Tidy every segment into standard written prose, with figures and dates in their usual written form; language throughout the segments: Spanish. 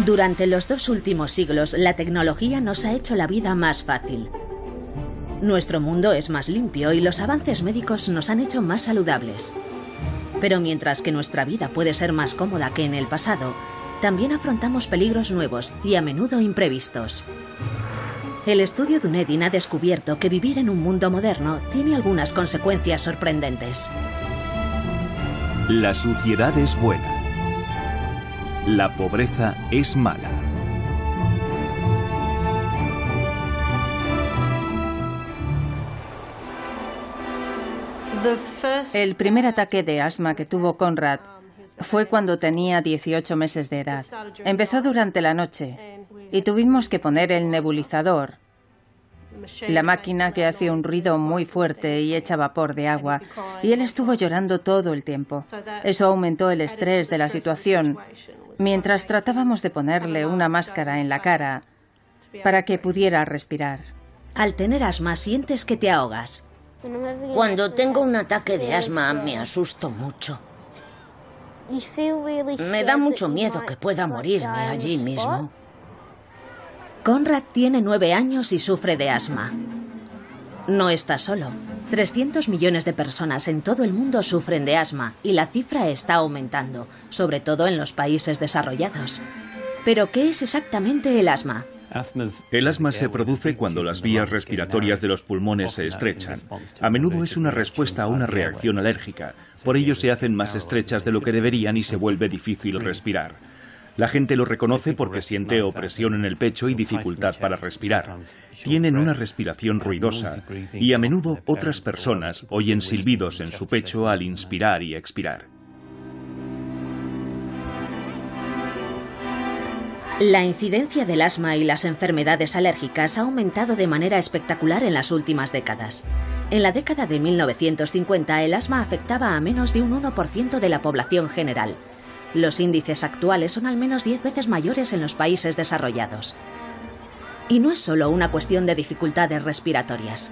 Durante los 2 últimos siglos, la tecnología nos ha hecho la vida más fácil. Nuestro mundo es más limpio y los avances médicos nos han hecho más saludables. Pero mientras que nuestra vida puede ser más cómoda que en el pasado, también afrontamos peligros nuevos y a menudo imprevistos. El estudio Dunedin ha descubierto que vivir en un mundo moderno tiene algunas consecuencias sorprendentes. La suciedad es buena. La pobreza es mala. El primer ataque de asma que tuvo Conrad fue cuando tenía 18 meses de edad. Empezó durante la noche y tuvimos que poner el nebulizador, la máquina que hace un ruido muy fuerte y echa vapor de agua, y él estuvo llorando todo el tiempo. Eso aumentó el estrés de la situación, mientras tratábamos de ponerle una máscara en la cara para que pudiera respirar. Al tener asma, sientes que te ahogas. Cuando tengo un ataque de asma, me asusto mucho. Me da mucho miedo que pueda morirme allí mismo. Conrad tiene 9 años y sufre de asma. No está solo. 300 millones de personas en todo el mundo sufren de asma y la cifra está aumentando, sobre todo en los países desarrollados. ¿Pero qué es exactamente el asma? El asma se produce cuando las vías respiratorias de los pulmones se estrechan. A menudo es una respuesta a una reacción alérgica. Por ello se hacen más estrechas de lo que deberían y se vuelve difícil respirar. La gente lo reconoce porque siente opresión en el pecho y dificultad para respirar. Tienen una respiración ruidosa y a menudo otras personas oyen silbidos en su pecho al inspirar y expirar. La incidencia del asma y las enfermedades alérgicas ha aumentado de manera espectacular en las últimas décadas. En la década de 1950, el asma afectaba a menos de un 1% de la población general. Los índices actuales son al menos 10 veces mayores en los países desarrollados. Y no es solo una cuestión de dificultades respiratorias.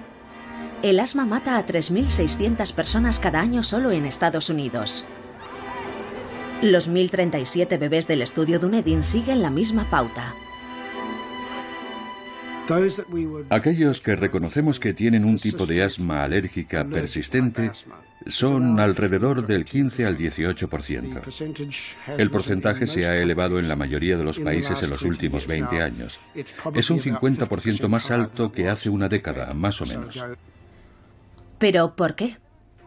El asma mata a 3.600 personas cada año solo en Estados Unidos. Los 1.037 bebés del estudio Dunedin siguen la misma pauta. Aquellos que reconocemos que tienen un tipo de asma alérgica persistente son alrededor del 15 al 18%. El porcentaje se ha elevado en la mayoría de los países en los últimos 20 años. Es un 50% más alto que hace una década, más o menos. ¿Pero por qué?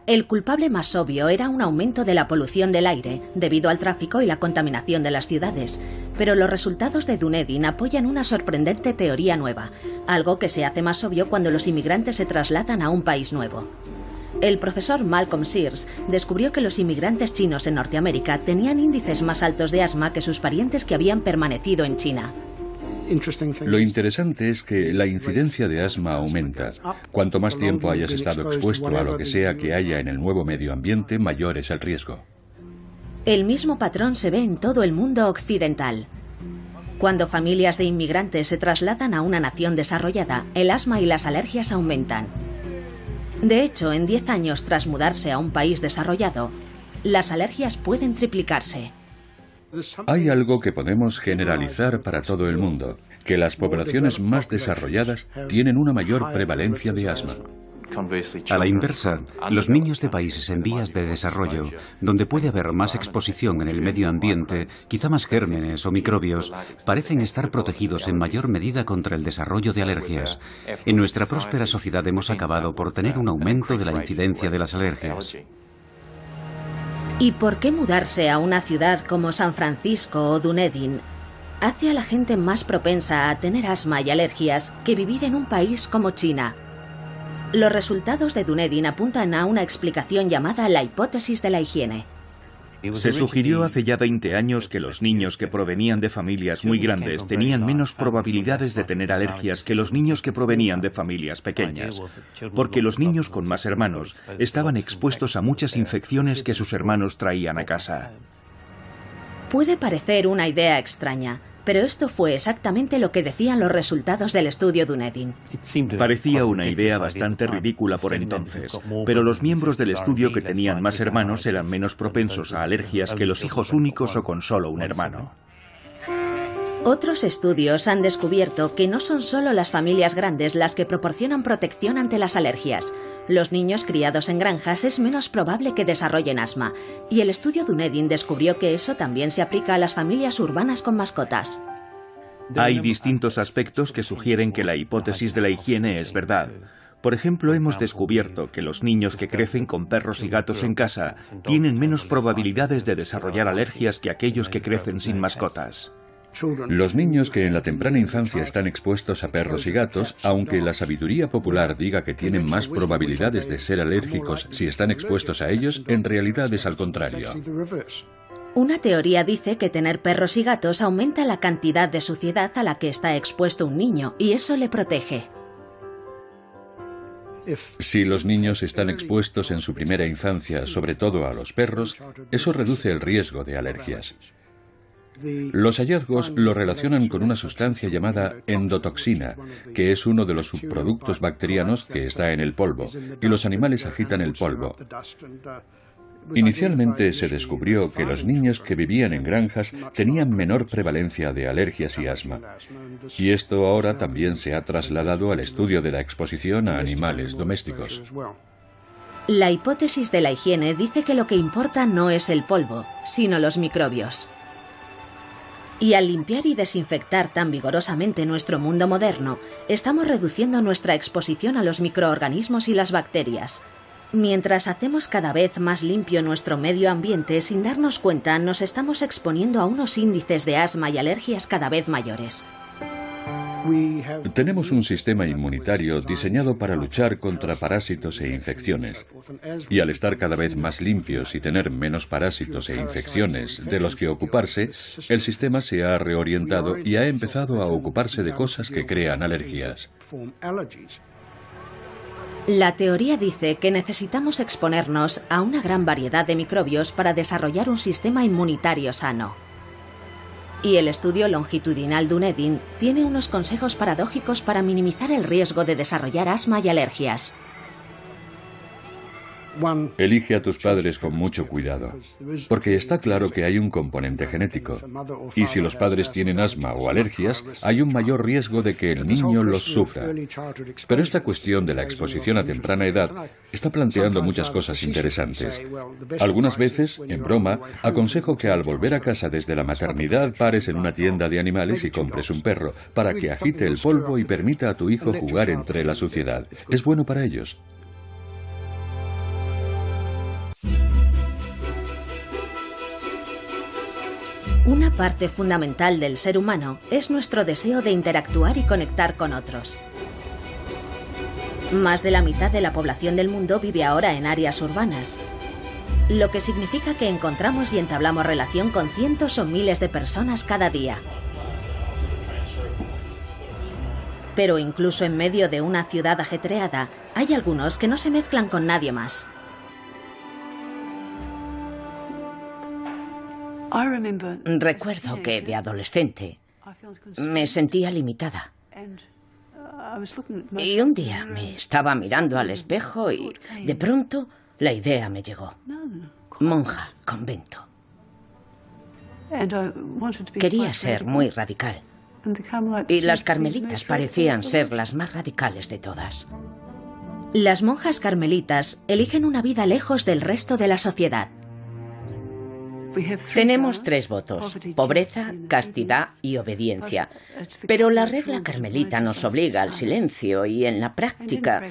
El culpable más obvio era un aumento de la polución del aire, debido al tráfico y la contaminación de las ciudades. Pero los resultados de Dunedin apoyan una sorprendente teoría nueva, algo que se hace más obvio cuando los inmigrantes se trasladan a un país nuevo. El profesor Malcolm Sears descubrió que los inmigrantes chinos en Norteamérica tenían índices más altos de asma que sus parientes que habían permanecido en China. Lo interesante es que la incidencia de asma aumenta. Cuanto más tiempo hayas estado expuesto a lo que sea que haya en el nuevo medio ambiente, mayor es el riesgo. El mismo patrón se ve en todo el mundo occidental. Cuando familias de inmigrantes se trasladan a una nación desarrollada, el asma y las alergias aumentan. De hecho, en 10 años tras mudarse a un país desarrollado, las alergias pueden triplicarse. Hay algo que podemos generalizar para todo el mundo, que las poblaciones más desarrolladas tienen una mayor prevalencia de asma. A la inversa, los niños de países en vías de desarrollo, donde puede haber más exposición en el medio ambiente, quizá más gérmenes o microbios, parecen estar protegidos en mayor medida contra el desarrollo de alergias. En nuestra próspera sociedad hemos acabado por tener un aumento de la incidencia de las alergias. ¿Y por qué mudarse a una ciudad como San Francisco o Dunedin hace a la gente más propensa a tener asma y alergias que vivir en un país como China? Los resultados de Dunedin apuntan a una explicación llamada la hipótesis de la higiene. Se sugirió hace ya 20 años que los niños que provenían de familias muy grandes tenían menos probabilidades de tener alergias que los niños que provenían de familias pequeñas, porque los niños con más hermanos estaban expuestos a muchas infecciones que sus hermanos traían a casa. Puede parecer una idea extraña, pero esto fue exactamente lo que decían los resultados del estudio Dunedin. Parecía una idea bastante ridícula por entonces, pero los miembros del estudio que tenían más hermanos eran menos propensos a alergias que los hijos únicos o con solo un hermano. Otros estudios han descubierto que no son solo las familias grandes las que proporcionan protección ante las alergias. Los niños criados en granjas es menos probable que desarrollen asma, y el estudio Dunedin descubrió que eso también se aplica a las familias urbanas con mascotas. Hay distintos aspectos que sugieren que la hipótesis de la higiene es verdad. Por ejemplo, hemos descubierto que los niños que crecen con perros y gatos en casa tienen menos probabilidades de desarrollar alergias que aquellos que crecen sin mascotas. Los niños que en la temprana infancia están expuestos a perros y gatos, aunque la sabiduría popular diga que tienen más probabilidades de ser alérgicos si están expuestos a ellos, en realidad es al contrario. Una teoría dice que tener perros y gatos aumenta la cantidad de suciedad a la que está expuesto un niño, y eso le protege. Si los niños están expuestos en su primera infancia, sobre todo a los perros, eso reduce el riesgo de alergias. Los hallazgos lo relacionan con una sustancia llamada endotoxina, que es uno de los subproductos bacterianos que está en el polvo, y los animales agitan el polvo. Inicialmente se descubrió que los niños que vivían en granjas tenían menor prevalencia de alergias y asma. Y esto ahora también se ha trasladado al estudio de la exposición a animales domésticos. La hipótesis de la higiene dice que lo que importa no es el polvo, sino los microbios. Y al limpiar y desinfectar tan vigorosamente nuestro mundo moderno, estamos reduciendo nuestra exposición a los microorganismos y las bacterias. Mientras hacemos cada vez más limpio nuestro medio ambiente, sin darnos cuenta, nos estamos exponiendo a unos índices de asma y alergias cada vez mayores. Tenemos un sistema inmunitario diseñado para luchar contra parásitos e infecciones. Y al estar cada vez más limpios y tener menos parásitos e infecciones de los que ocuparse, el sistema se ha reorientado y ha empezado a ocuparse de cosas que crean alergias. La teoría dice que necesitamos exponernos a una gran variedad de microbios para desarrollar un sistema inmunitario sano. Y el estudio longitudinal Dunedin tiene unos consejos paradójicos para minimizar el riesgo de desarrollar asma y alergias. Elige a tus padres con mucho cuidado, porque está claro que hay un componente genético. Y si los padres tienen asma o alergias, hay un mayor riesgo de que el niño los sufra. Pero esta cuestión de la exposición a temprana edad está planteando muchas cosas interesantes. Algunas veces, en broma, aconsejo que al volver a casa desde la maternidad pares en una tienda de animales y compres un perro, para que agite el polvo y permita a tu hijo jugar entre la suciedad. Es bueno para ellos. Una parte fundamental del ser humano es nuestro deseo de interactuar y conectar con otros. Más de la mitad de la población del mundo vive ahora en áreas urbanas, lo que significa que encontramos y entablamos relación con cientos o miles de personas cada día. Pero incluso en medio de una ciudad ajetreada, hay algunos que no se mezclan con nadie más. Recuerdo que de adolescente me sentía limitada. Y un día me estaba mirando al espejo y de pronto la idea me llegó. Monja, convento. Quería ser muy radical. Y las carmelitas parecían ser las más radicales de todas. Las monjas carmelitas eligen una vida lejos del resto de la sociedad. Tenemos 3 votos: pobreza, castidad y obediencia. Pero la regla carmelita nos obliga al silencio y en la práctica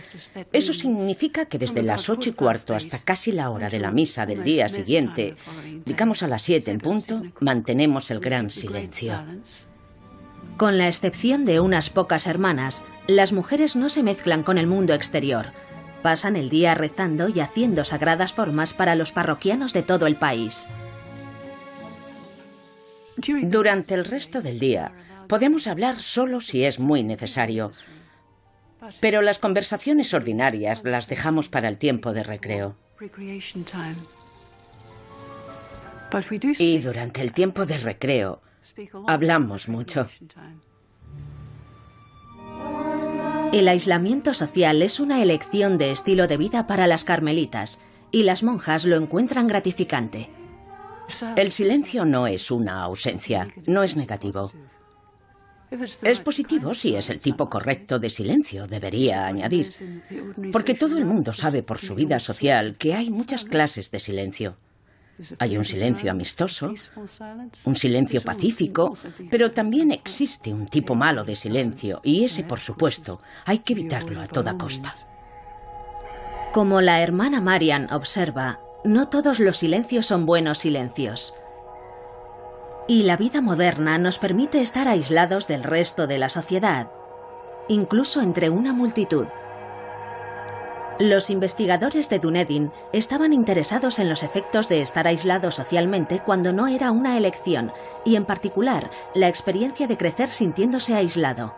eso significa que desde las 8:15 hasta casi la hora de la misa del día siguiente, digamos a las 7 en punto, mantenemos el gran silencio. Con la excepción de unas pocas hermanas, las mujeres no se mezclan con el mundo exterior. Pasan el día rezando y haciendo sagradas formas para los parroquianos de todo el país. Durante el resto del día podemos hablar solo si es muy necesario, pero las conversaciones ordinarias las dejamos para el tiempo de recreo. Y durante el tiempo de recreo hablamos mucho. El aislamiento social es una elección de estilo de vida para las carmelitas, y las monjas lo encuentran gratificante. El silencio no es una ausencia, no es negativo. Es positivo si es el tipo correcto de silencio, debería añadir. Porque todo el mundo sabe por su vida social que hay muchas clases de silencio. Hay un silencio amistoso, un silencio pacífico, pero también existe un tipo malo de silencio y ese, por supuesto, hay que evitarlo a toda costa. Como la hermana Marian observa, no todos los silencios son buenos silencios. Y la vida moderna nos permite estar aislados del resto de la sociedad, incluso entre una multitud. Los investigadores de Dunedin estaban interesados en los efectos de estar aislado socialmente cuando no era una elección, y en particular, la experiencia de crecer sintiéndose aislado.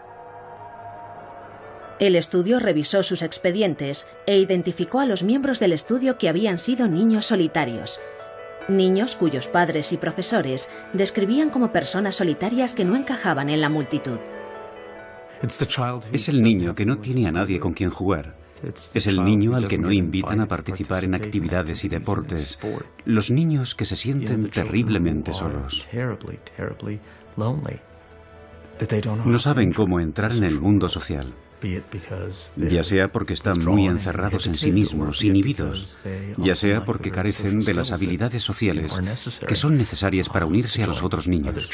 El estudio revisó sus expedientes e identificó a los miembros del estudio que habían sido niños solitarios. Niños cuyos padres y profesores describían como personas solitarias que no encajaban en la multitud. Es el niño que no tiene a nadie con quien jugar. Es el niño al que no invitan a participar en actividades y deportes. Los niños que se sienten terriblemente solos. No saben cómo entrar en el mundo social. Ya sea porque están muy encerrados en sí mismos, inhibidos, ya sea porque carecen de las habilidades sociales que son necesarias para unirse a los otros niños.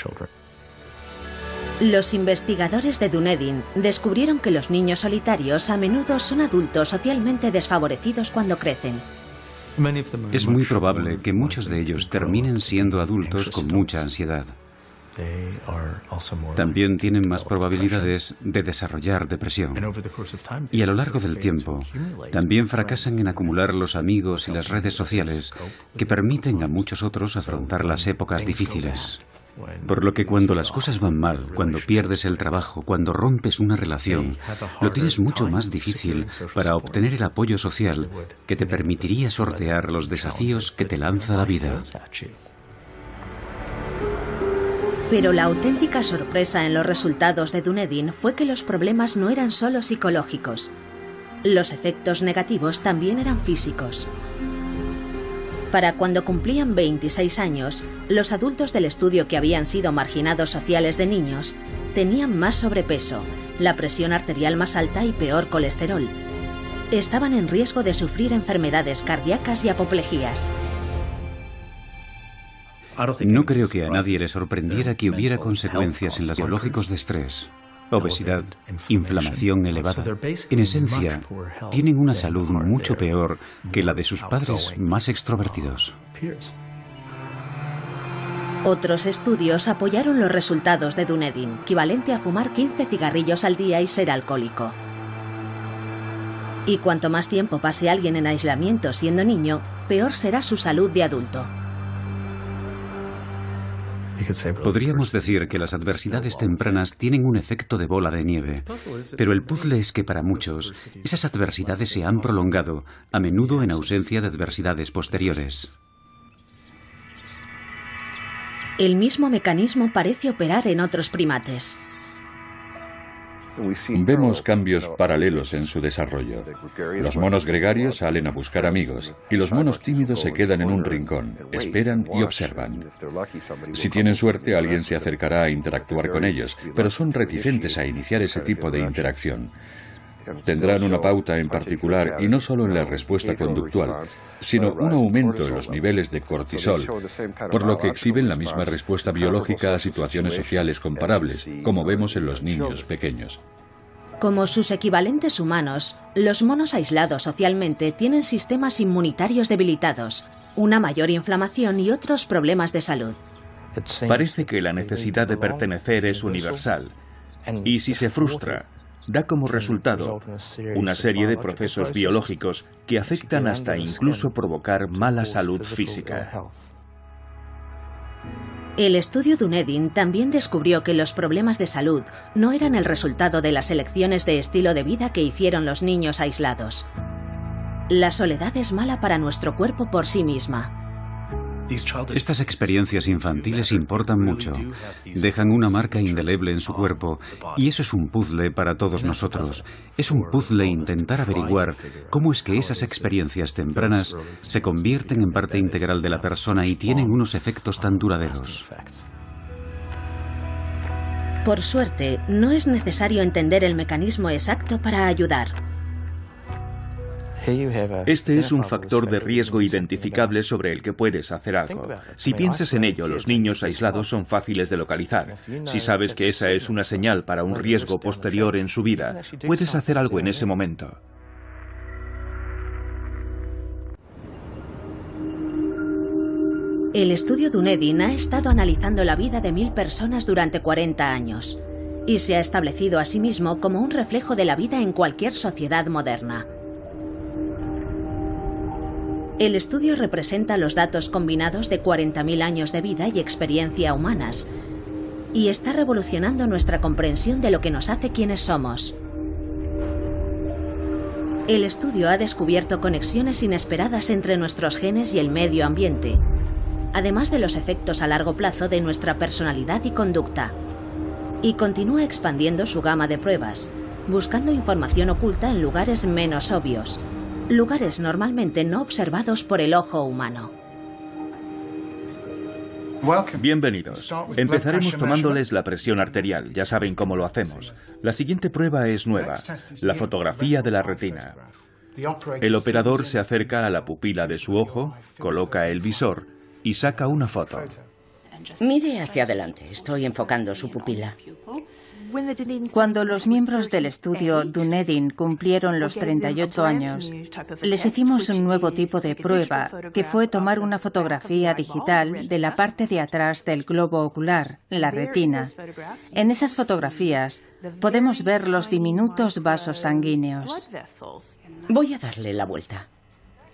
Los investigadores de Dunedin descubrieron que los niños solitarios a menudo son adultos socialmente desfavorecidos cuando crecen. Es muy probable que muchos de ellos terminen siendo adultos con mucha ansiedad. También tienen más probabilidades de desarrollar depresión. Y a lo largo del tiempo, también fracasan en acumular los amigos y las redes sociales que permiten a muchos otros afrontar las épocas difíciles. Por lo que cuando las cosas van mal, cuando pierdes el trabajo, cuando rompes una relación, lo tienes mucho más difícil para obtener el apoyo social que te permitiría sortear los desafíos que te lanza la vida. Pero la auténtica sorpresa en los resultados de Dunedin fue que los problemas no eran solo psicológicos. Los efectos negativos también eran físicos. Para cuando cumplían 26 años, los adultos del estudio que habían sido marginados sociales de niños tenían más sobrepeso, la presión arterial más alta y peor colesterol. Estaban en riesgo de sufrir enfermedades cardíacas y apoplejías. No creo que a nadie le sorprendiera que hubiera consecuencias en los biológicos de estrés, obesidad, inflamación elevada. En esencia, tienen una salud mucho peor que la de sus padres más extrovertidos. Otros estudios apoyaron los resultados de Dunedin, equivalente a fumar 15 cigarrillos al día y ser alcohólico. Y cuanto más tiempo pase alguien en aislamiento siendo niño, peor será su salud de adulto. Podríamos decir que las adversidades tempranas tienen un efecto de bola de nieve, pero el puzzle es que para muchos esas adversidades se han prolongado, a menudo en ausencia de adversidades posteriores. El mismo mecanismo parece operar en otros primates. Vemos cambios paralelos en su desarrollo. Los monos gregarios salen a buscar amigos y los monos tímidos se quedan en un rincón, esperan y observan. Si tienen suerte, alguien se acercará a interactuar con ellos, pero son reticentes a iniciar ese tipo de interacción. Tendrán una pauta en particular y no solo en la respuesta conductual, sino un aumento en los niveles de cortisol, por lo que exhiben la misma respuesta biológica a situaciones sociales comparables, como vemos en los niños pequeños. Como sus equivalentes humanos, los monos aislados socialmente tienen sistemas inmunitarios debilitados, una mayor inflamación y otros problemas de salud. Parece que la necesidad de pertenecer es universal, y si se frustra, da como resultado una serie de procesos biológicos que afectan hasta incluso provocar mala salud física. El estudio Dunedin también descubrió que los problemas de salud no eran el resultado de las elecciones de estilo de vida que hicieron los niños aislados. La soledad es mala para nuestro cuerpo por sí misma. Estas experiencias infantiles importan mucho, dejan una marca indeleble en su cuerpo y eso es un puzzle para todos nosotros. Es un puzzle intentar averiguar cómo es que esas experiencias tempranas se convierten en parte integral de la persona y tienen unos efectos tan duraderos. Por suerte, no es necesario entender el mecanismo exacto para ayudar. Este es un factor de riesgo identificable sobre el que puedes hacer algo. Si piensas en ello, los niños aislados son fáciles de localizar. Si sabes que esa es una señal para un riesgo posterior en su vida, puedes hacer algo en ese momento. El estudio Dunedin ha estado analizando la vida de 1000 personas durante 40 años y se ha establecido a sí mismo como un reflejo de la vida en cualquier sociedad moderna. El estudio representa los datos combinados de 40.000 años de vida y experiencia humanas y está revolucionando nuestra comprensión de lo que nos hace quienes somos. El estudio ha descubierto conexiones inesperadas entre nuestros genes y el medio ambiente, además de los efectos a largo plazo de nuestra personalidad y conducta. Y continúa expandiendo su gama de pruebas, buscando información oculta en lugares menos obvios, lugares normalmente no observados por el ojo humano. Bienvenidos. Empezaremos tomándoles la presión arterial, ya saben cómo lo hacemos. La siguiente prueba es nueva, la fotografía de la retina. El operador se acerca a la pupila de su ojo, coloca el visor y saca una foto. Mire hacia adelante, estoy enfocando su pupila. Cuando los miembros del estudio Dunedin cumplieron los 38 años, les hicimos un nuevo tipo de prueba, que fue tomar una fotografía digital de la parte de atrás del globo ocular, la retina. En esas fotografías podemos ver los diminutos vasos sanguíneos. Voy a darle la vuelta.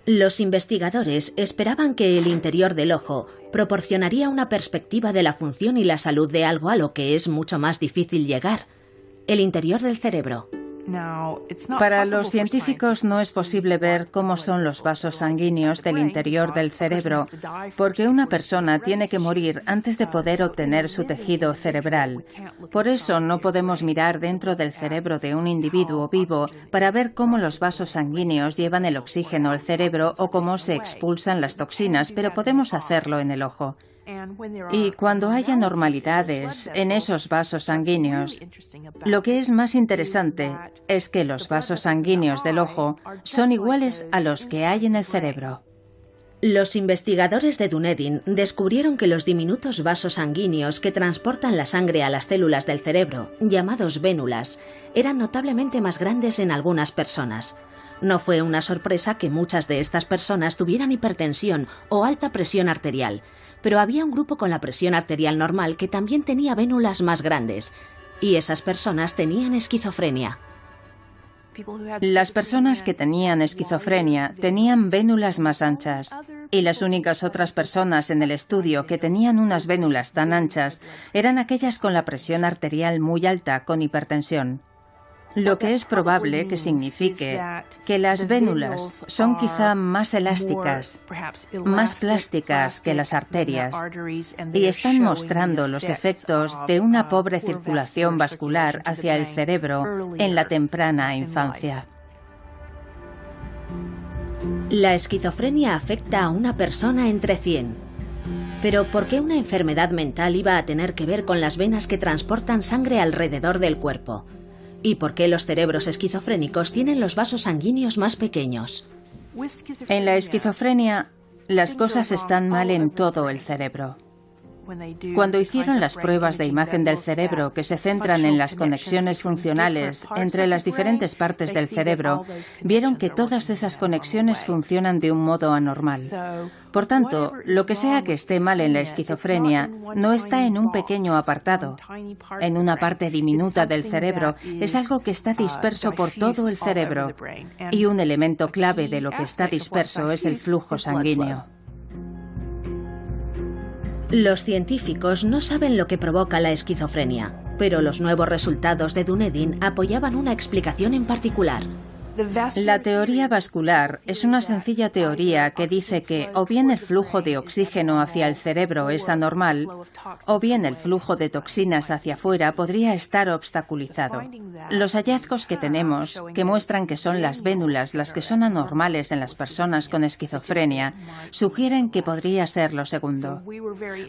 Los investigadores esperaban que el interior del ojo proporcionaría una perspectiva de la función y la salud de algo a lo que es mucho más difícil llegar: el interior del cerebro. Para los científicos no es posible ver cómo son los vasos sanguíneos del interior del cerebro, porque una persona tiene que morir antes de poder obtener su tejido cerebral. Por eso no podemos mirar dentro del cerebro de un individuo vivo para ver cómo los vasos sanguíneos llevan el oxígeno al cerebro o cómo se expulsan las toxinas, pero podemos hacerlo en el ojo. Y cuando hay anormalidades en esos vasos sanguíneos, lo que es más interesante es que los vasos sanguíneos del ojo son iguales a los que hay en el cerebro. Los investigadores de Dunedin descubrieron que los diminutos vasos sanguíneos que transportan la sangre a las células del cerebro, llamados vénulas, eran notablemente más grandes en algunas personas. No fue una sorpresa que muchas de estas personas tuvieran hipertensión o alta presión arterial, pero había un grupo con la presión arterial normal que también tenía vénulas más grandes, y esas personas tenían esquizofrenia. Las personas que tenían esquizofrenia tenían vénulas más anchas, y las únicas otras personas en el estudio que tenían unas vénulas tan anchas eran aquellas con la presión arterial muy alta con hipertensión. Lo que es probable que signifique que las vénulas son quizá más elásticas, más plásticas que las arterias, y están mostrando los efectos de una pobre circulación vascular hacia el cerebro en la temprana infancia. La esquizofrenia afecta a una persona entre 100. Pero ¿por qué una enfermedad mental iba a tener que ver con las venas que transportan sangre alrededor del cuerpo? ¿Y por qué los cerebros esquizofrénicos tienen los vasos sanguíneos más pequeños? En la esquizofrenia, las cosas están mal en todo el cerebro. Cuando hicieron las pruebas de imagen del cerebro que se centran en las conexiones funcionales entre las diferentes partes del cerebro, vieron que todas esas conexiones funcionan de un modo anormal. Por tanto, lo que sea que esté mal en la esquizofrenia no está en un pequeño apartado, en una parte diminuta del cerebro, es algo que está disperso por todo el cerebro. Y un elemento clave de lo que está disperso es el flujo sanguíneo. Los científicos no saben lo que provoca la esquizofrenia, pero los nuevos resultados de Dunedin apoyaban una explicación en particular. La teoría vascular es una sencilla teoría que dice que o bien el flujo de oxígeno hacia el cerebro es anormal, o bien el flujo de toxinas hacia afuera podría estar obstaculizado. Los hallazgos que tenemos, que muestran que son las vénulas las que son anormales en las personas con esquizofrenia, sugieren que podría ser lo segundo.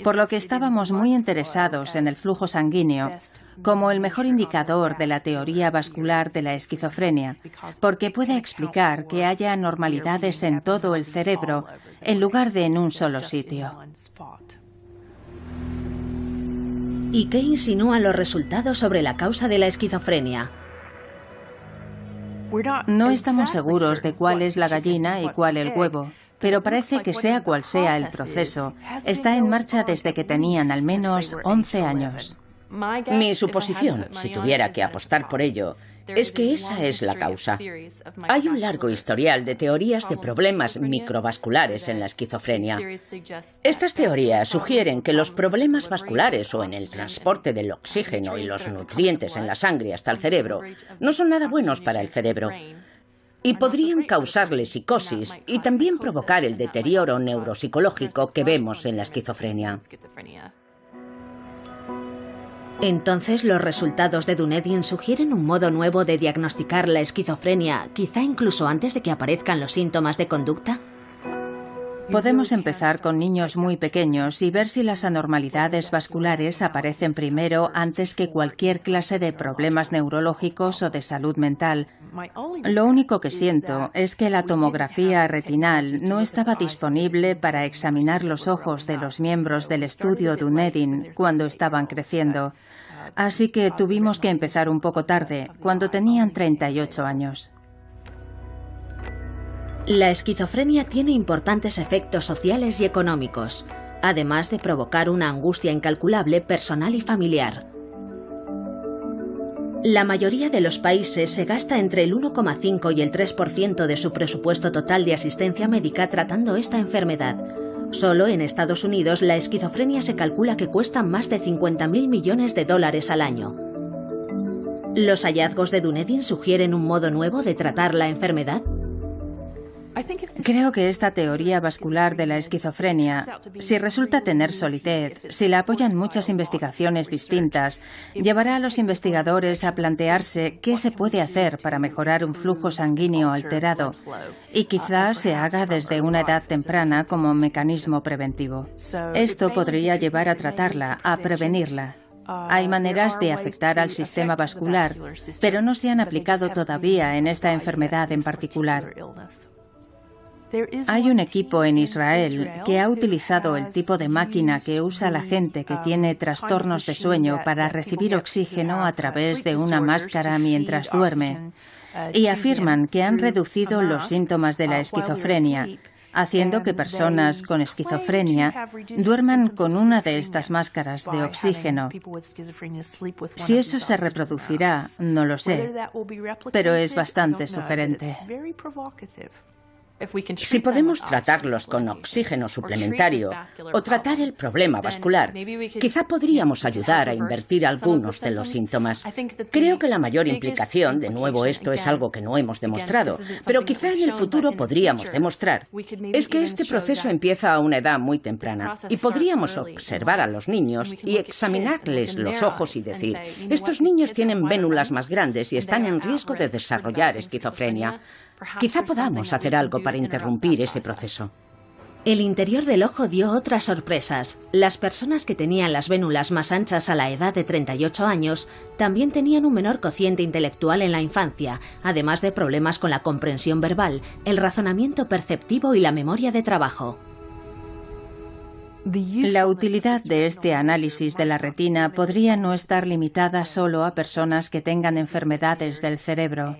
Por lo que estábamos muy interesados en el flujo sanguíneo, como el mejor indicador de la teoría vascular de la esquizofrenia, porque puede explicar que haya anormalidades en todo el cerebro en lugar de en un solo sitio. ¿Y qué insinúan los resultados sobre la causa de la esquizofrenia? No estamos seguros de cuál es la gallina y cuál el huevo, pero parece que sea cual sea el proceso, está en marcha desde que tenían al menos 11 años. Mi suposición, si tuviera que apostar por ello, es que esa es la causa. Hay un largo historial de teorías de problemas microvasculares en la esquizofrenia. Estas teorías sugieren que los problemas vasculares o en el transporte del oxígeno y los nutrientes en la sangre hasta el cerebro no son nada buenos para el cerebro y podrían causarle psicosis y también provocar el deterioro neuropsicológico que vemos en la esquizofrenia. Entonces, ¿los resultados de Dunedin sugieren un modo nuevo de diagnosticar la esquizofrenia, quizá incluso antes de que aparezcan los síntomas de conducta? Podemos empezar con niños muy pequeños y ver si las anormalidades vasculares aparecen primero antes que cualquier clase de problemas neurológicos o de salud mental. Lo único que siento es que la tomografía retinal no estaba disponible para examinar los ojos de los miembros del estudio Dunedin cuando estaban creciendo. Así que tuvimos que empezar un poco tarde, cuando tenían 38 años. La esquizofrenia tiene importantes efectos sociales y económicos, además de provocar una angustia incalculable personal y familiar. La mayoría de los países se gasta entre el 1,5 y el 3% de su presupuesto total de asistencia médica tratando esta enfermedad. Solo en Estados Unidos la esquizofrenia se calcula que cuesta más de 50.000 millones de dólares al año. ¿Los hallazgos de Dunedin sugieren un modo nuevo de tratar la enfermedad? Creo que esta teoría vascular de la esquizofrenia, si resulta tener solidez, si la apoyan muchas investigaciones distintas, llevará a los investigadores a plantearse qué se puede hacer para mejorar un flujo sanguíneo alterado y quizás se haga desde una edad temprana como mecanismo preventivo. Esto podría llevar a tratarla, a prevenirla. Hay maneras de afectar al sistema vascular, pero no se han aplicado todavía en esta enfermedad en particular. Hay un equipo en Israel que ha utilizado el tipo de máquina que usa la gente que tiene trastornos de sueño para recibir oxígeno a través de una máscara mientras duerme, y afirman que han reducido los síntomas de la esquizofrenia, haciendo que personas con esquizofrenia duerman con una de estas máscaras de oxígeno. Si eso se reproducirá, no lo sé, pero es bastante sugerente. Si podemos tratarlos con oxígeno suplementario o tratar el problema vascular, quizá podríamos ayudar a invertir algunos de los síntomas. Creo que la mayor implicación, de nuevo esto es algo que no hemos demostrado, pero quizá en el futuro podríamos demostrar, es que este proceso empieza a una edad muy temprana y podríamos observar a los niños y examinarles los ojos y decir, estos niños tienen vénulas más grandes y están en riesgo de desarrollar esquizofrenia. Quizá podamos hacer algo para interrumpir ese proceso. El interior del ojo dio otras sorpresas. Las personas que tenían las vénulas más anchas a la edad de 38 años también tenían un menor cociente intelectual en la infancia, además de problemas con la comprensión verbal, el razonamiento perceptivo y la memoria de trabajo. La utilidad de este análisis de la retina podría no estar limitada solo a personas que tengan enfermedades del cerebro.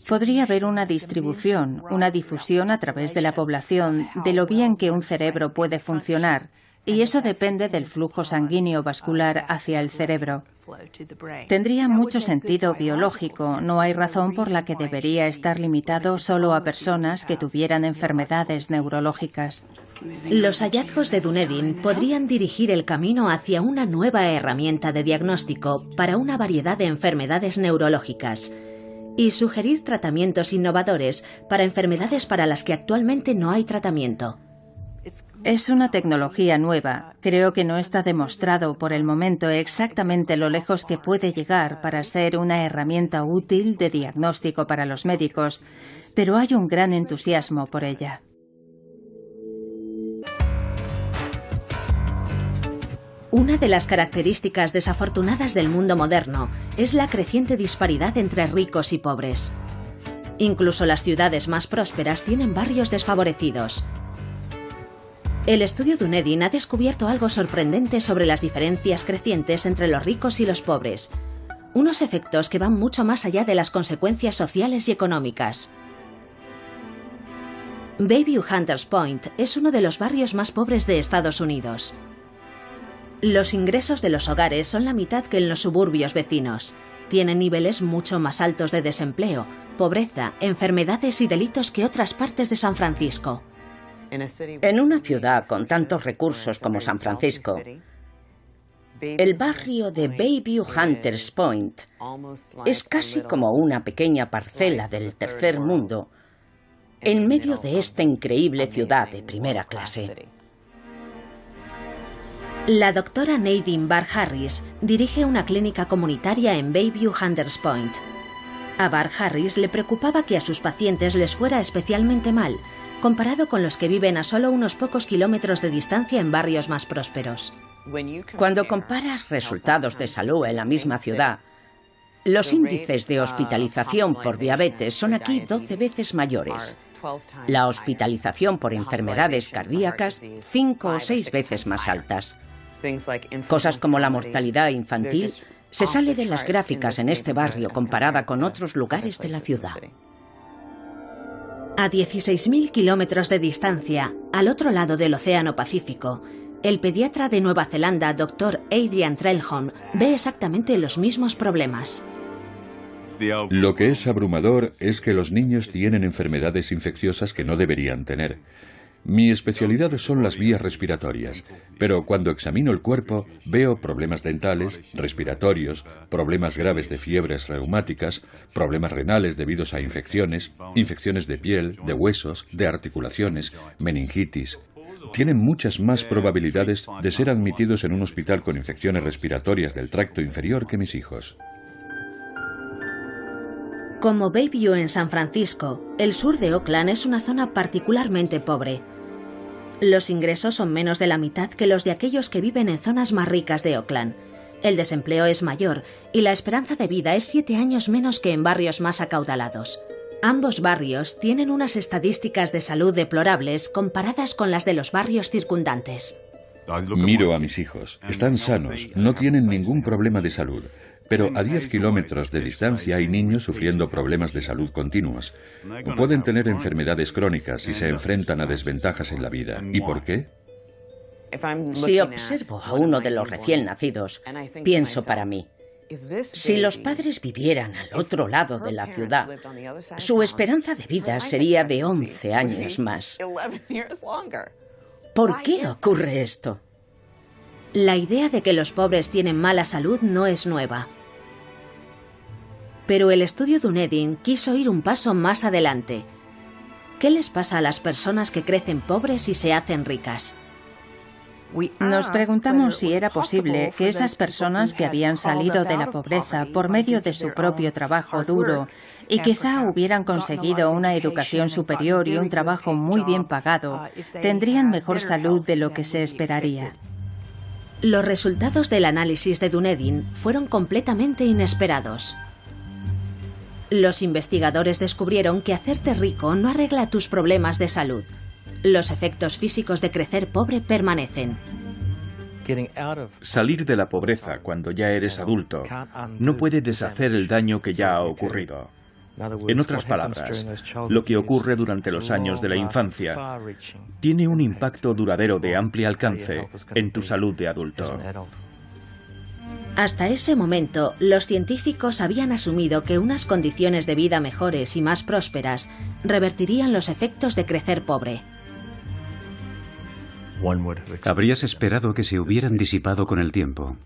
Podría haber una distribución, una difusión a través de la población de lo bien que un cerebro puede funcionar, y eso depende del flujo sanguíneo vascular hacia el cerebro. Tendría mucho sentido biológico, no hay razón por la que debería estar limitado solo a personas que tuvieran enfermedades neurológicas. Los hallazgos de Dunedin podrían dirigir el camino hacia una nueva herramienta de diagnóstico para una variedad de enfermedades neurológicas y sugerir tratamientos innovadores para enfermedades para las que actualmente no hay tratamiento. Es una tecnología nueva. Creo que no está demostrado por el momento exactamente lo lejos que puede llegar para ser una herramienta útil de diagnóstico para los médicos, pero hay un gran entusiasmo por ella. Una de las características desafortunadas del mundo moderno es la creciente disparidad entre ricos y pobres. Incluso las ciudades más prósperas tienen barrios desfavorecidos. El estudio Dunedin ha descubierto algo sorprendente sobre las diferencias crecientes entre los ricos y los pobres, unos efectos que van mucho más allá de las consecuencias sociales y económicas. Bayview Hunters Point es uno de los barrios más pobres de Estados Unidos. Los ingresos de los hogares son la mitad que en los suburbios vecinos. Tienen niveles mucho más altos de desempleo, pobreza, enfermedades y delitos que otras partes de San Francisco. En una ciudad con tantos recursos como San Francisco, el barrio de Bayview Hunters Point es casi como una pequeña parcela del tercer mundo en medio de esta increíble ciudad de primera clase. La doctora Nadine Barr Harris dirige una clínica comunitaria en Bayview Hunters Point. A Barr Harris le preocupaba que a sus pacientes les fuera especialmente mal, comparado con los que viven a solo unos pocos kilómetros de distancia en barrios más prósperos. Cuando comparas resultados de salud en la misma ciudad, los índices de hospitalización por diabetes son aquí 12 veces mayores. La hospitalización por enfermedades cardíacas 5 o 6 veces más altas. Cosas como la mortalidad infantil se sale de las gráficas en este barrio comparada con otros lugares de la ciudad. A 16.000 kilómetros de distancia, al otro lado del Océano Pacífico, el pediatra de Nueva Zelanda, Dr. Adrian Trelholm, ve exactamente los mismos problemas. Lo que es abrumador es que los niños tienen enfermedades infecciosas que no deberían tener. Mi especialidad son las vías respiratorias, pero cuando examino el cuerpo veo problemas dentales, respiratorios, problemas graves de fiebres reumáticas, problemas renales debidos a infecciones, infecciones de piel, de huesos, de articulaciones, meningitis. Tienen muchas más probabilidades de ser admitidos en un hospital con infecciones respiratorias del tracto inferior que mis hijos. Como Bayview en San Francisco, el sur de Oakland es una zona particularmente pobre. Los ingresos son menos de la mitad que los de aquellos que viven en zonas más ricas de Oakland. El desempleo es mayor y la esperanza de vida es 7 años menos que en barrios más acaudalados. Ambos barrios tienen unas estadísticas de salud deplorables comparadas con las de los barrios circundantes. Miro a mis hijos. Están sanos, no tienen ningún problema de salud. Pero a 10 kilómetros de distancia hay niños sufriendo problemas de salud continuos. Pueden tener enfermedades crónicas y se enfrentan a desventajas en la vida. ¿Y por qué? Si observo a uno de los recién nacidos, pienso para mí, si los padres vivieran al otro lado de la ciudad, su esperanza de vida sería de 11 años más. ¿Por qué ocurre esto? La idea de que los pobres tienen mala salud no es nueva. Pero el estudio Dunedin quiso ir un paso más adelante. ¿Qué les pasa a las personas que crecen pobres y se hacen ricas? Nos preguntamos si era posible que esas personas que habían salido de la pobreza por medio de su propio trabajo duro y quizá hubieran conseguido una educación superior y un trabajo muy bien pagado, tendrían mejor salud de lo que se esperaría. Los resultados del análisis de Dunedin fueron completamente inesperados. Los investigadores descubrieron que hacerte rico no arregla tus problemas de salud. Los efectos físicos de crecer pobre permanecen. Salir de la pobreza cuando ya eres adulto no puede deshacer el daño que ya ha ocurrido. En otras palabras, lo que ocurre durante los años de la infancia tiene un impacto duradero de amplio alcance en tu salud de adulto. Hasta ese momento, los científicos habían asumido que unas condiciones de vida mejores y más prósperas revertirían los efectos de crecer pobre. Habrías esperado que se hubieran disipado con el tiempo.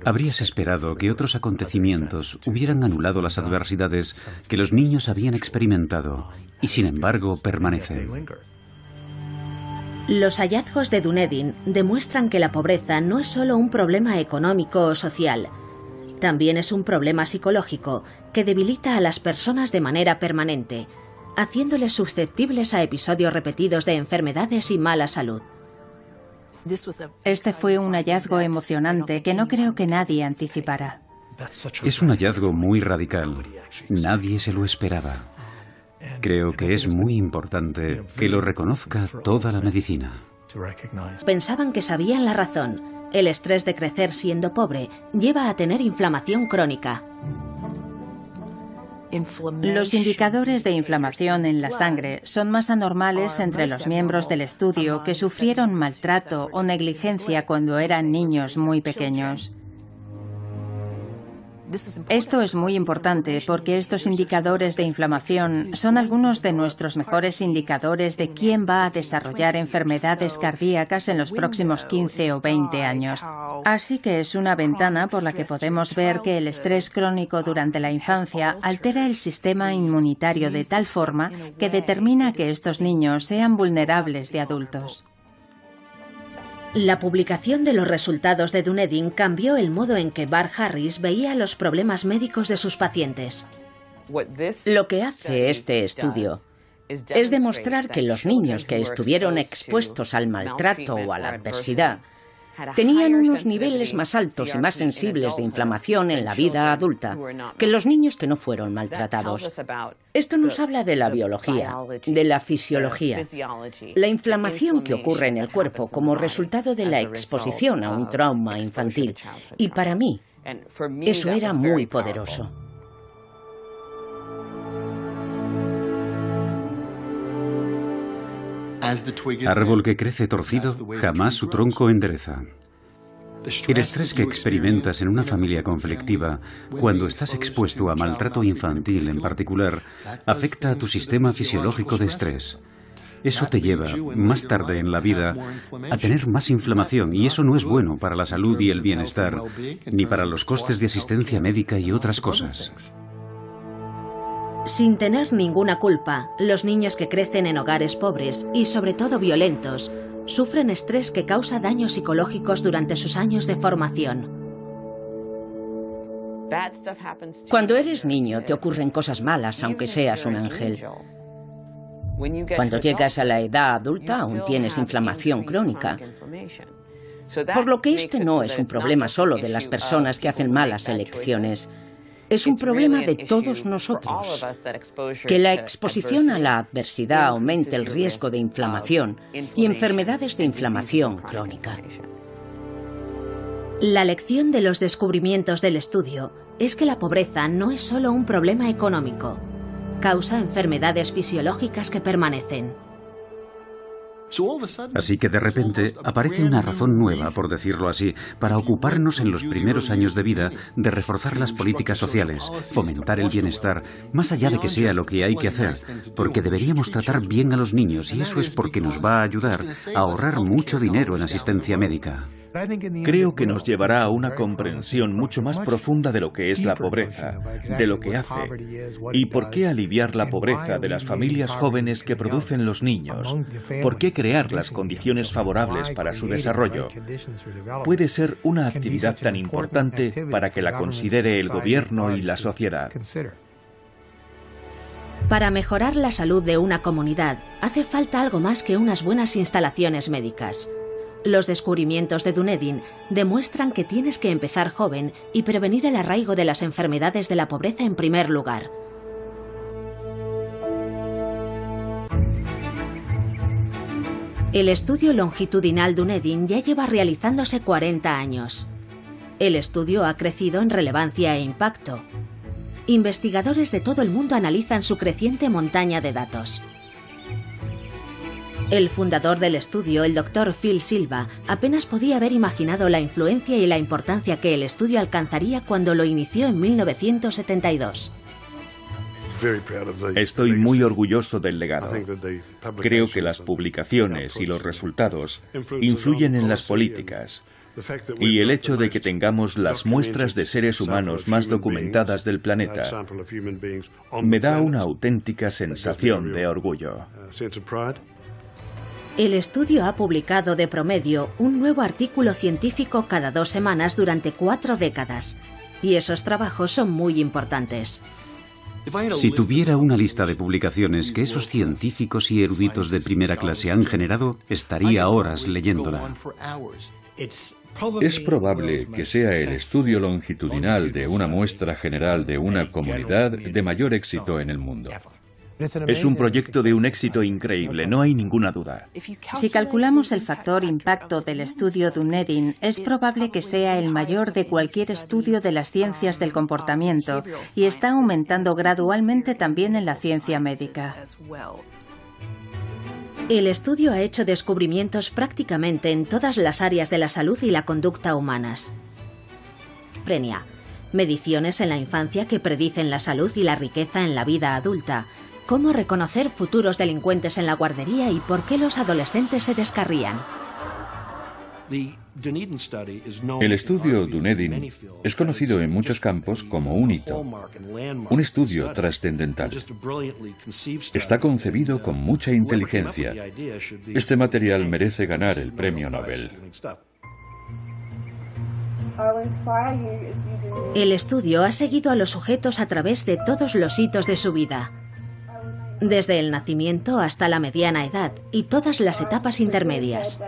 Habrías esperado que otros acontecimientos hubieran anulado las adversidades que los niños habían experimentado y, sin embargo, permanecen. Los hallazgos de Dunedin demuestran que la pobreza no es solo un problema económico o social. También es un problema psicológico que debilita a las personas de manera permanente, haciéndoles susceptibles a episodios repetidos de enfermedades y mala salud. Este fue un hallazgo emocionante que no creo que nadie anticipara. Es un hallazgo muy radical. Nadie se lo esperaba. Creo que es muy importante que lo reconozca toda la medicina. Pensaban que sabían la razón. El estrés de crecer siendo pobre lleva a tener inflamación crónica. Los indicadores de inflamación en la sangre son más anormales entre los miembros del estudio que sufrieron maltrato o negligencia cuando eran niños muy pequeños. Esto es muy importante porque estos indicadores de inflamación son algunos de nuestros mejores indicadores de quién va a desarrollar enfermedades cardíacas en los próximos 15 o 20 años. Así que es una ventana por la que podemos ver que el estrés crónico durante la infancia altera el sistema inmunitario de tal forma que determina que estos niños sean vulnerables de adultos. La publicación de los resultados de Dunedin cambió el modo en que Bart Harris veía los problemas médicos de sus pacientes. Lo que hace este estudio es demostrar que los niños que estuvieron expuestos al maltrato o a la adversidad tenían unos niveles más altos y más sensibles de inflamación en la vida adulta que los niños que no fueron maltratados. Esto nos habla de la biología, de la fisiología, la inflamación que ocurre en el cuerpo como resultado de la exposición a un trauma infantil. Y para mí, eso era muy poderoso. Árbol que crece torcido, jamás su tronco endereza. El estrés que experimentas en una familia conflictiva, cuando estás expuesto a maltrato infantil en particular, afecta a tu sistema fisiológico de estrés. Eso te lleva, más tarde en la vida, a tener más inflamación y eso no es bueno para la salud y el bienestar, ni para los costes de asistencia médica y otras cosas. Sin tener ninguna culpa, los niños que crecen en hogares pobres y sobre todo violentos, sufren estrés que causa daños psicológicos durante sus años de formación. Cuando eres niño te ocurren cosas malas, aunque seas un ángel. Cuando llegas a la edad adulta aún tienes inflamación crónica. Por lo que este no es un problema solo de las personas que hacen malas elecciones. Es un problema de todos nosotros. Que la exposición a la adversidad aumente el riesgo de inflamación y enfermedades de inflamación crónica. La lección de los descubrimientos del estudio es que la pobreza no es solo un problema económico. Causa enfermedades fisiológicas que permanecen. Así que de repente aparece una razón nueva, por decirlo así, para ocuparnos en los primeros años de vida de reforzar las políticas sociales, fomentar el bienestar, más allá de que sea lo que hay que hacer, porque deberíamos tratar bien a los niños y eso es porque nos va a ayudar a ahorrar mucho dinero en asistencia médica. Creo que nos llevará a una comprensión mucho más profunda de lo que es la pobreza, de lo que hace y por qué aliviar la pobreza de las familias jóvenes que producen los niños, por qué crear las condiciones favorables para su desarrollo. Puede ser una actividad tan importante para que la considere el gobierno y la sociedad. Para mejorar la salud de una comunidad hace falta algo más que unas buenas instalaciones médicas. Los descubrimientos de Dunedin demuestran que tienes que empezar joven y prevenir el arraigo de las enfermedades de la pobreza en primer lugar. El estudio longitudinal Dunedin ya lleva realizándose 40 años. El estudio ha crecido en relevancia e impacto. Investigadores de todo el mundo analizan su creciente montaña de datos. El fundador del estudio, el Dr. Phil Silva, apenas podía haber imaginado la influencia y la importancia que el estudio alcanzaría cuando lo inició en 1972. Estoy muy orgulloso del legado. Creo que las publicaciones y los resultados influyen en las políticas. Y el hecho de que tengamos las muestras de seres humanos más documentadas del planeta me da una auténtica sensación de orgullo. El estudio ha publicado de promedio un nuevo artículo científico cada 2 semanas durante 4 décadas, y esos trabajos son muy importantes. Si tuviera una lista de publicaciones que esos científicos y eruditos de primera clase han generado, estaría horas leyéndola. Es probable que sea el estudio longitudinal de una muestra general de una comunidad de mayor éxito en el mundo. Es un proyecto de un éxito increíble, no hay ninguna duda. Si calculamos el factor impacto del estudio Dunedin, es probable que sea el mayor de cualquier estudio de las ciencias del comportamiento y está aumentando gradualmente también en la ciencia médica. El estudio ha hecho descubrimientos prácticamente en todas las áreas de la salud y la conducta humanas. Prenia, mediciones en la infancia que predicen la salud y la riqueza en la vida adulta. Cómo reconocer futuros delincuentes en la guardería y por qué los adolescentes se descarrían. El estudio Dunedin es conocido en muchos campos como un hito, un estudio trascendental. Está concebido con mucha inteligencia. Este material merece ganar el premio Nobel. El estudio ha seguido a los sujetos a través de todos los hitos de su vida, desde el nacimiento hasta la mediana edad y todas las etapas intermedias.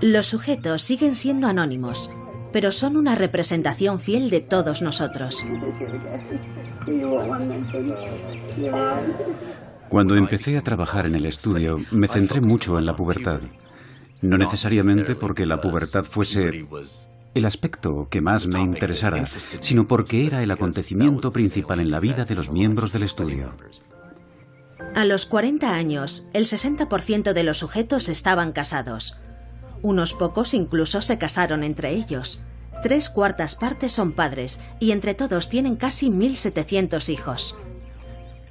Los sujetos siguen siendo anónimos, pero son una representación fiel de todos nosotros. Cuando empecé a trabajar en el estudio, me centré mucho en la pubertad. No necesariamente porque la pubertad fuese el aspecto que más me interesara, sino porque era el acontecimiento principal en la vida de los miembros del estudio. A los 40 años, el 60% de los sujetos estaban casados. Unos pocos incluso se casaron entre ellos. 3/4 partes son padres y entre todos tienen casi 1.700 hijos.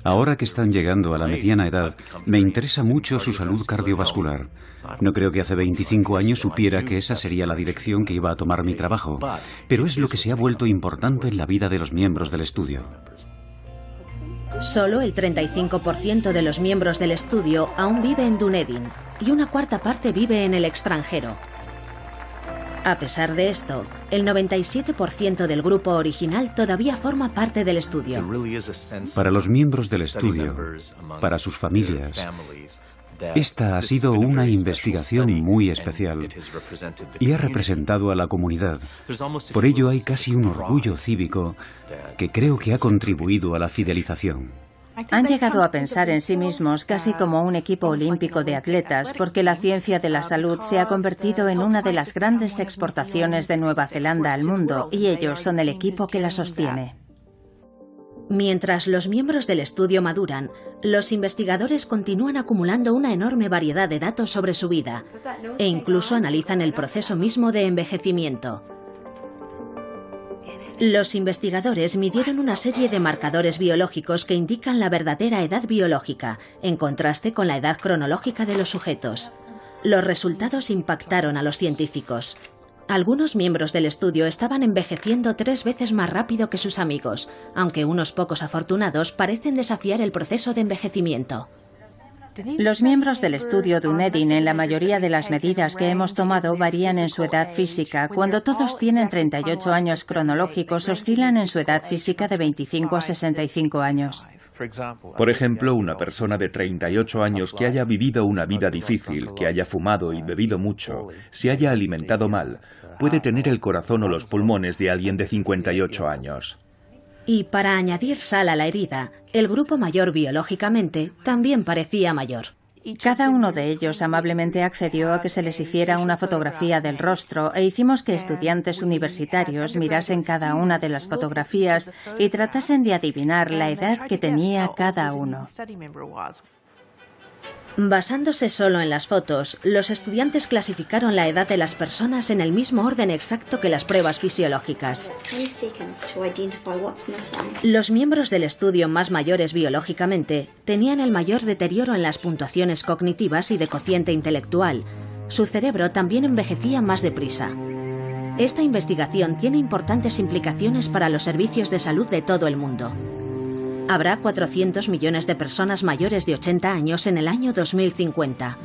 Ahora que están llegando a la mediana edad, me interesa mucho su salud cardiovascular. No creo que hace 25 años supiera que esa sería la dirección que iba a tomar mi trabajo, pero es lo que se ha vuelto importante en la vida de los miembros del estudio. Solo el 35% de los miembros del estudio aún vive en Dunedin y 1/4 parte vive en el extranjero. A pesar de esto, el 97% del grupo original todavía forma parte del estudio. Para los miembros del estudio, para sus familias, esta ha sido una investigación muy especial y ha representado a la comunidad. Por ello hay casi un orgullo cívico que creo que ha contribuido a la fidelización. Han llegado a pensar en sí mismos casi como un equipo olímpico de atletas, porque la ciencia de la salud se ha convertido en una de las grandes exportaciones de Nueva Zelanda al mundo, y ellos son el equipo que la sostiene. Mientras los miembros del estudio maduran, los investigadores continúan acumulando una enorme variedad de datos sobre su vida e incluso analizan el proceso mismo de envejecimiento. Los investigadores midieron una serie de marcadores biológicos que indican la verdadera edad biológica, en contraste con la edad cronológica de los sujetos. Los resultados impactaron a los científicos. Algunos miembros del estudio estaban envejeciendo 3 veces más rápido que sus amigos, aunque unos pocos afortunados parecen desafiar el proceso de envejecimiento. Los miembros del estudio Dunedin en la mayoría de las medidas que hemos tomado varían en su edad física. Cuando todos tienen 38 años cronológicos, oscilan en su edad física de 25 a 65 años. Por ejemplo, una persona de 38 años que haya vivido una vida difícil, que haya fumado y bebido mucho, se haya alimentado mal, puede tener el corazón o los pulmones de alguien de 58 años. Y para añadir sal a la herida, el grupo mayor biológicamente también parecía mayor. Cada uno de ellos amablemente accedió a que se les hiciera una fotografía del rostro e hicimos que estudiantes universitarios mirasen cada una de las fotografías y tratasen de adivinar la edad que tenía cada uno. Basándose solo en las fotos, los estudiantes clasificaron la edad de las personas en el mismo orden exacto que las pruebas fisiológicas. Los miembros del estudio más mayores biológicamente tenían el mayor deterioro en las puntuaciones cognitivas y de cociente intelectual. Su cerebro también envejecía más deprisa. Esta investigación tiene importantes implicaciones para los servicios de salud de todo el mundo. Habrá 400 millones de personas mayores de 80 años en el año 2050.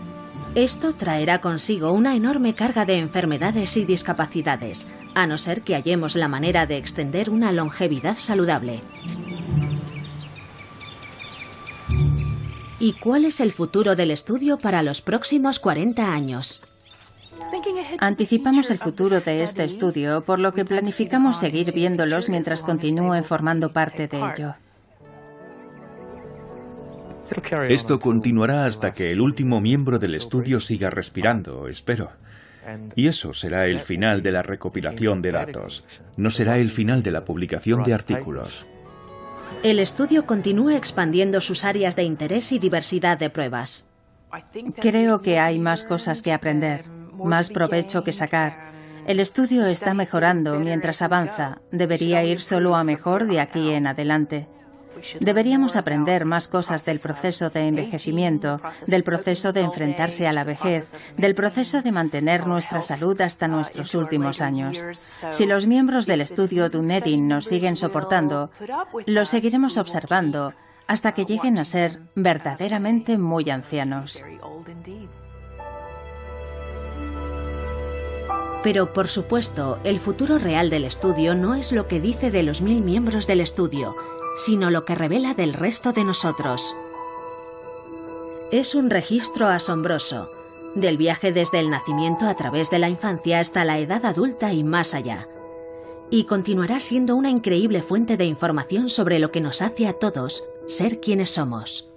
Esto traerá consigo una enorme carga de enfermedades y discapacidades, a no ser que hallemos la manera de extender una longevidad saludable. ¿Y cuál es el futuro del estudio para los próximos 40 años? Anticipamos el futuro de este estudio, por lo que planificamos seguir viéndolos mientras continúen formando parte de ello. Esto continuará hasta que el último miembro del estudio siga respirando, espero. Y eso será el final de la recopilación de datos. No será el final de la publicación de artículos. El estudio continúa expandiendo sus áreas de interés y diversidad de pruebas. Creo que hay más cosas que aprender, más provecho que sacar. El estudio está mejorando mientras avanza. Debería ir solo a mejor de aquí en adelante. Deberíamos aprender más cosas del proceso de envejecimiento, del proceso de enfrentarse a la vejez, del proceso de mantener nuestra salud hasta nuestros últimos años. Si los miembros del estudio Dunedin nos siguen soportando, los seguiremos observando hasta que lleguen a ser verdaderamente muy ancianos. Pero, por supuesto, el futuro real del estudio no es lo que dice de los 1000 miembros del estudio, sino lo que revela del resto de nosotros. Es un registro asombroso, del viaje desde el nacimiento a través de la infancia hasta la edad adulta y más allá. Y continuará siendo una increíble fuente de información sobre lo que nos hace a todos ser quienes somos.